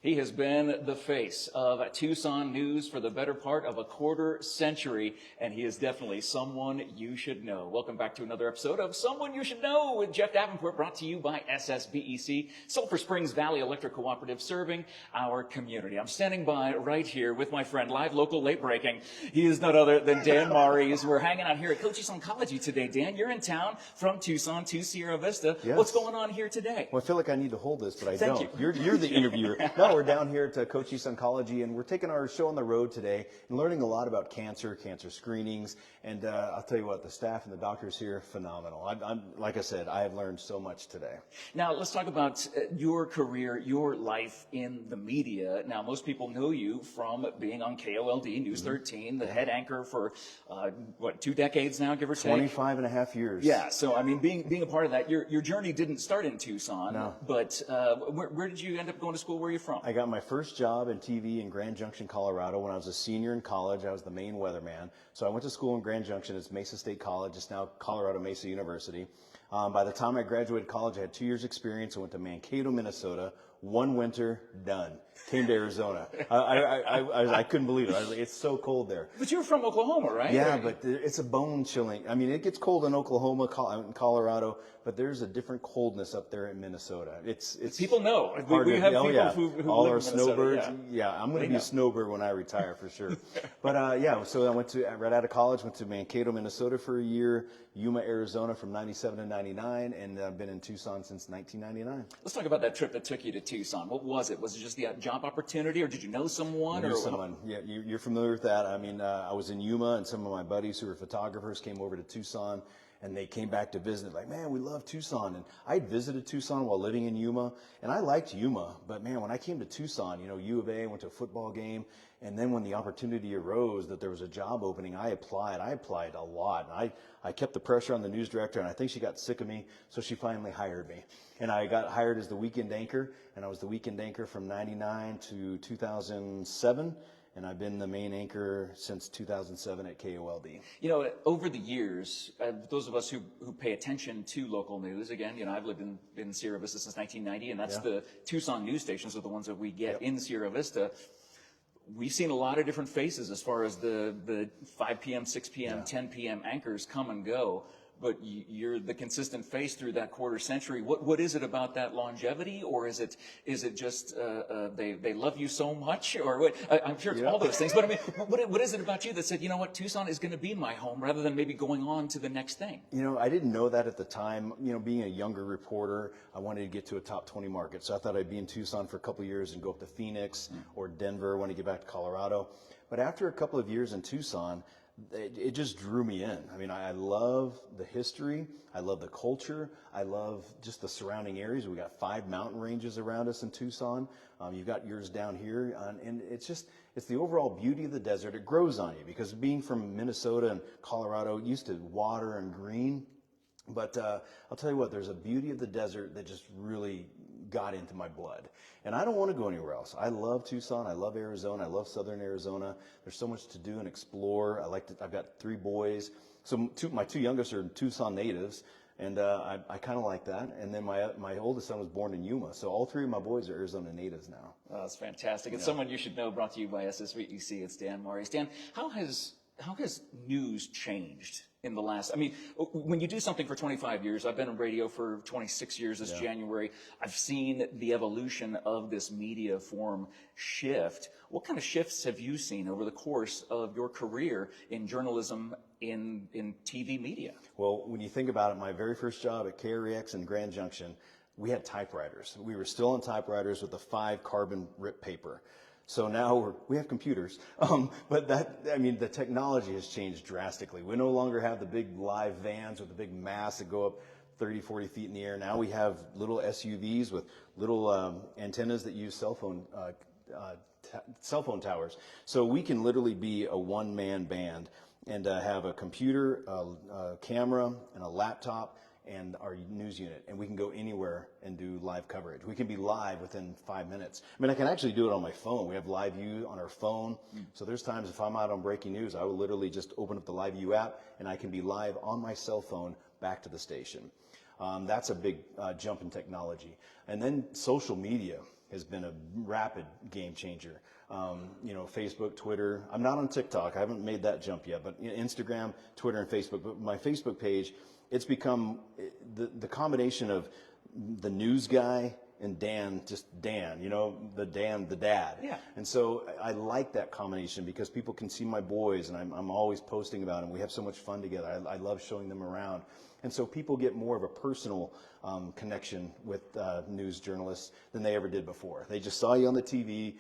He has been the face of Tucson news for the better part of a quarter century, and he is definitely someone you should know. Welcome back to another episode of Someone You Should Know with Jeff Davenport, brought to you by SSVEC, Sulphur Springs Valley Electric Cooperative, serving our community. I'm standing by right here with my friend, live, local, late breaking. He is none other than Dan Marries. We're hanging out here at Cochise Oncology today. Dan, you're in town from Tucson to Sierra Vista. Yes. What's going on here today? Well, I feel like I need to hold this, but I Thank don't. you. You're the interviewer. No, we're down here at Cochise Oncology, and we're taking our show on the road today and learning a lot about cancer screenings. And I'll tell you what, the staff and the doctors here, phenomenal. Like I said, I have learned so much today. Now, let's talk about your career, your life in the media. Now, most people know you from being on KOLD, News 13, the head anchor for, 2 decades now, give or take? 25 and a half years. Yeah, so, I mean, being a part of that, your journey didn't start in Tucson. No. But where did you end up going to school? Where are you from? I got my first job in TV in Grand Junction, Colorado. When I was a senior in college, I was the main weatherman. So I went to school in Grand Junction. It's Mesa State College. It's now Colorado Mesa University. By the time I graduated college, I had 2 years experience. I went to Mankato, Minnesota. 1 winter, done. Came to Arizona. I couldn't believe it. I was like, it's so cold there. But you were from Oklahoma, right? Yeah, but it's a bone chilling. I mean, it gets cold in Oklahoma, in Colorado, but there's a different coldness up there in Minnesota. It's people know. We have people who all live our in Minnesota, snowbirds. yeah. I'm going to be a snowbird when I retire for sure. But so I went to right out of college, went to Mankato, Minnesota for a year, Yuma, Arizona from '97 to '99, and I've been in Tucson since 1999. Let's talk about that trip that took you to Tucson. What was it? Was it just the job opportunity, or did you know someone? Yeah, you're familiar with that. I mean, I was in Yuma, and some of my buddies who were photographers came over to Tucson, and they came back to visit, like, man, we love Tucson. And I'd visited Tucson while living in Yuma, and I liked Yuma. But, man, when I came to Tucson, U of A, went to a football game, and then when the opportunity arose that there was a job opening, I applied. I applied a lot. And I kept the pressure on the news director, and I think she got sick of me, so she finally hired me. And I got hired as the weekend anchor, and I was the weekend anchor from '99 to 2007. And I've been the main anchor since 2007 at KOLD. Over the years, those of us who pay attention to local news, again, I've lived in Sierra Vista since 1990, and that's the Tucson news stations are the ones that we get in Sierra Vista. We've seen a lot of different faces as far as the 5 p.m., 6 p.m., 10 p.m. anchors come and go. But you're the consistent face through that quarter century. What is it about that longevity, or is it just they love you so much, or what? I'm sure it's all those things. But I mean, what is it about you that said, Tucson is going to be my home, rather than maybe going on to the next thing? I didn't know that at the time. Being a younger reporter, I wanted to get to a top 20 market, so I thought I'd be in Tucson for a couple of years and go up to Phoenix or Denver when I get back to Colorado. But after a couple of years in Tucson, it just drew me in. I mean, I love the history. I love the culture. I love just the surrounding areas. We got 5 mountain ranges around us in Tucson. You've got yours down here. And it's the overall beauty of the desert. It grows on you, because being from Minnesota and Colorado, used to water and green. But I'll tell you what, there's a beauty of the desert that just really got into my blood. And I don't want to go anywhere else. I love Tucson. I love Arizona. I love Southern Arizona. There's so much to do and explore. I've got 3 boys. So my 2 youngest are Tucson natives, and I kind of like that. And then my oldest son was born in Yuma. So all 3 of my boys are Arizona natives now. Oh, that's fantastic. It's someone you should know, brought to you by SSVEC. It's Dan Marries. Dan, how has news changed in the last, when you do something for 25 years, I've been in radio for 26 years this January, I've seen the evolution of this media form shift. What kind of shifts have you seen over the course of your career in journalism, in TV media? Well, when you think about it, my very first job at KREX in Grand Junction, we had typewriters. We were still on typewriters with the 5 carbon rip paper. So now we have computers, but the technology has changed drastically. We no longer have the big live vans with the big masts that go up 30, 40 feet in the air. Now we have little SUVs with little antennas that use cell phone towers. So we can literally be a one-man band and have a computer, a camera, and a laptop, and our news unit, and we can go anywhere and do live coverage. We can be live within 5 minutes. I can actually do it on my phone. We have Live View on our phone. So there's times if I'm out on breaking news, I will literally just open up the Live View app, and I can be live on my cell phone back to the station. That's a big jump in technology. And then social media. has been a rapid game changer. Facebook, Twitter. I'm not on TikTok. I haven't made that jump yet, but Instagram, Twitter, and Facebook. But my Facebook page, it's become the combination of the news guy and Dan, the dad. Yeah. And so I like that combination because people can see my boys, and I'm always posting about them. We have so much fun together. I love showing them around. And so people get more of a personal connection with news journalists than they ever did before. They just saw you on the TV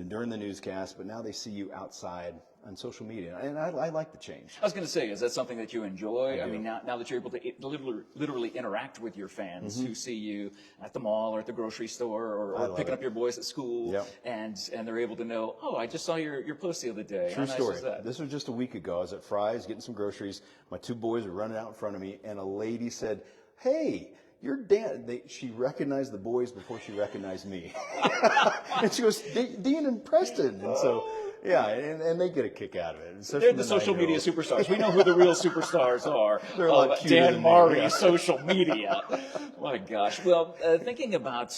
during the newscast, but now they see you outside on social media, and I like the change. I was going to say, is that something that you enjoy? I mean, now that you're able to literally interact with your fans who see you at the mall or at the grocery store or picking up your boys at school, and they're able to know, oh, I just saw your post the other day. True How story. nice is that? This was just a week ago. I was at Fry's getting some groceries. My two boys were running out in front of me, and a lady said, "Hey, you're Dan." She recognized the boys before she recognized me. And she goes, "Dean and Preston." And so, yeah, and they get a kick out of it. They're the social media superstars. We know who the real superstars are. They're a lot cuter Dan than Marries, me. social media. My gosh. Well, thinking about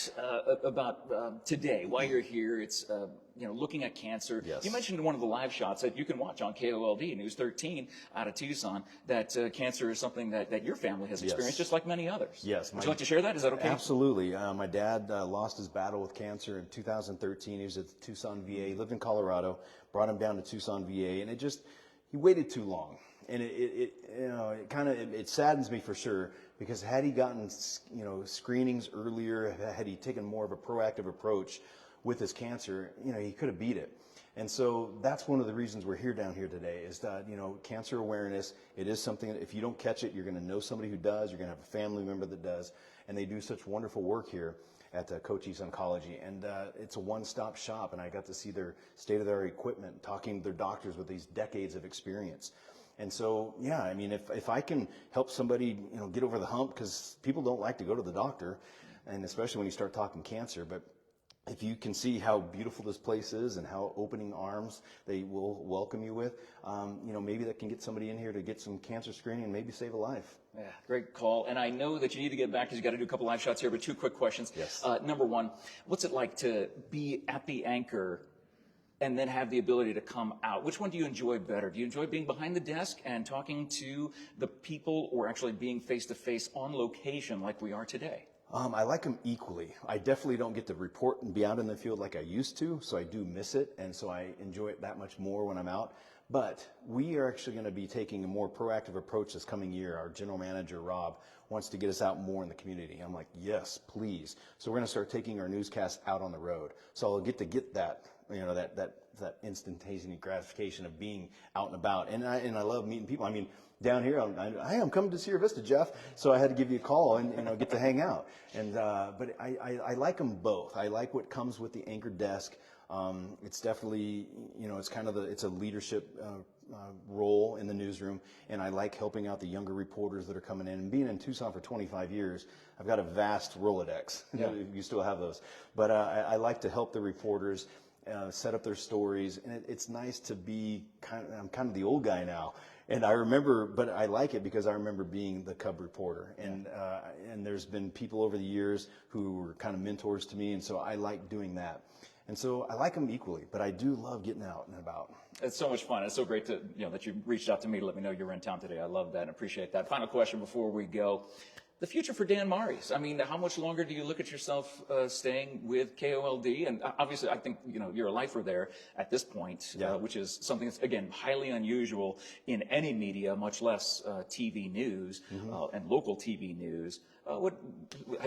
today, while you're here, it's looking at cancer. Yes. You mentioned in one of the live shots that you can watch on Kold News 13 out of Tucson that cancer is something that your family has experienced, just like many others. Yes. Would you like to share that? Is that okay? Absolutely. My dad lost his battle with cancer in 2013. He was at the Tucson VA. He lived in Colorado. Brought him down to Tucson VA, and he waited too long. And it saddens me for sure, because had he gotten screenings earlier, had he taken more of a proactive approach with his cancer, he could have beat it. And so that's one of the reasons we're down here today, is that cancer awareness. It is something that if you don't catch it, you're going to know somebody who does. You're going to have a family member that does, and they do such wonderful work here at Cochise Oncology, and it's a one-stop shop, and I got to see their state-of-the-art equipment, talking to their doctors with these decades of experience. And so, yeah, I mean, if I can help somebody, get over the hump, because people don't like to go to the doctor, and especially when you start talking cancer, but if you can see how beautiful this place is and how opening arms they will welcome you with, maybe that can get somebody in here to get some cancer screening and maybe save a life. Yeah, great call. And I know that you need to get back because you got to do a couple live shots here, but two quick questions. Yes. Number one, what's it like to be at the anchor and then have the ability to come out? Which one do you enjoy better? Do you enjoy being behind the desk and talking to the people, or actually being face-to-face on location like we are today? I like them equally. I definitely don't get to report and be out in the field like I used to, so I do miss it, and so I enjoy it that much more when I'm out. But we are actually going to be taking a more proactive approach this coming year. Our general manager, Rob, wants to get us out more in the community. I'm like, yes, please. So we're going to start taking our newscasts out on the road. So I'll get that, that instantaneous gratification of being out and about. And I love meeting people. I mean, down here, I'm coming to Sierra Vista, Jeff. So I had to give you a call and get to hang out. And but I like them both. I like what comes with the anchor desk. It's definitely, it's kind of it's a leadership role in the newsroom, and I like helping out the younger reporters that are coming in. And being in Tucson for 25 years, I've got a vast Rolodex. Yeah. You still have those, but I like to help the reporters set up their stories, and it's nice to be I'm kind of the old guy now. And I remember, but I like it because I remember being the Cub reporter, and there's been people over the years who were kind of mentors to me, and so I like doing that. And so I like them equally, but I do love getting out and about. It's so much fun. It's so great to that you reached out to me to let me know you were in town today. I love that and appreciate that. Final question before we go. The future for Dan Marries. I mean, how much longer do you look at yourself staying with KOLD? And obviously, I think you're a lifer there at this point, which is something that's, again, highly unusual in any media, much less TV news and local TV news.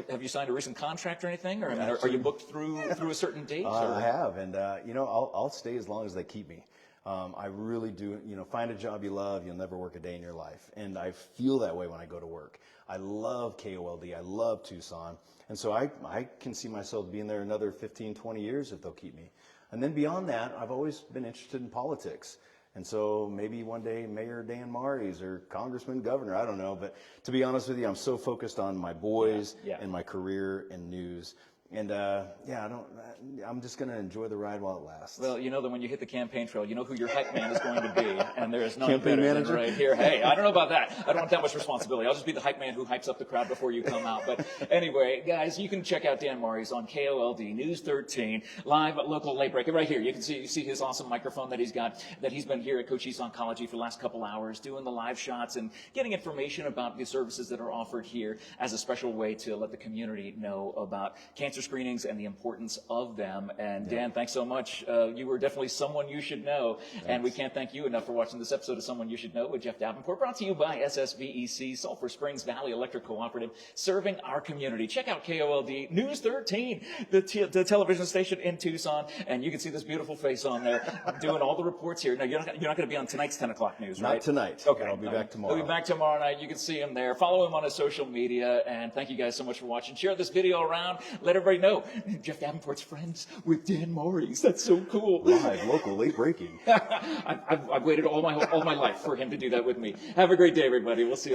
Have you signed a recent contract or anything? Or are you booked through a certain date? I have, and I'll stay as long as they keep me. I really do. Find a job you love, you'll never work a day in your life. And I feel that way when I go to work. I love KOLD. I love Tucson. And so I can see myself being there another 15, 20 years if they'll keep me. And then beyond that, I've always been interested in politics. And so maybe one day Mayor Dan Marries or Congressman, Governor, I don't know. But to be honest with you, I'm so focused on my boys and my career in news And I'm just going to enjoy the ride while it lasts. Well, you know that when you hit the campaign trail, you know who your hype man is going to be, and there is none Campaign better manager? than right here. Hey, I don't know about that. I don't want that much responsibility. I'll just be the hype man who hypes up the crowd before you come out. But anyway, guys, you can check out Dan Marries on KOLD News 13, live local late break. Right here, you see his awesome microphone that he's got, that he's been here at Cochise Oncology for the last couple hours, doing the live shots and getting information about the services that are offered here as a special way to let the community know about cancer screenings and the importance of them. And Dan, thanks so much. You were definitely someone you should know. Thanks. And we can't thank you enough for watching this episode of Someone You Should Know with Jeff Davenport, brought to you by SSVEC, Sulphur Springs Valley Electric Cooperative, serving our community. Check out KOLD News 13, the television station in Tucson, and you can see this beautiful face on there doing all the reports here. Now, you're not going to be on tonight's 10 o'clock news, right? Not tonight. Okay. I'll be back tomorrow. We'll be back tomorrow night. You can see him there. Follow him on his social media, and thank you guys so much for watching. Share this video around. Let everybody know Jeff Davenport's friends with Dan Marries. That's so cool. Live, local, late breaking. I've waited all my life for him to do that with me. Have a great day, everybody. We'll see you later.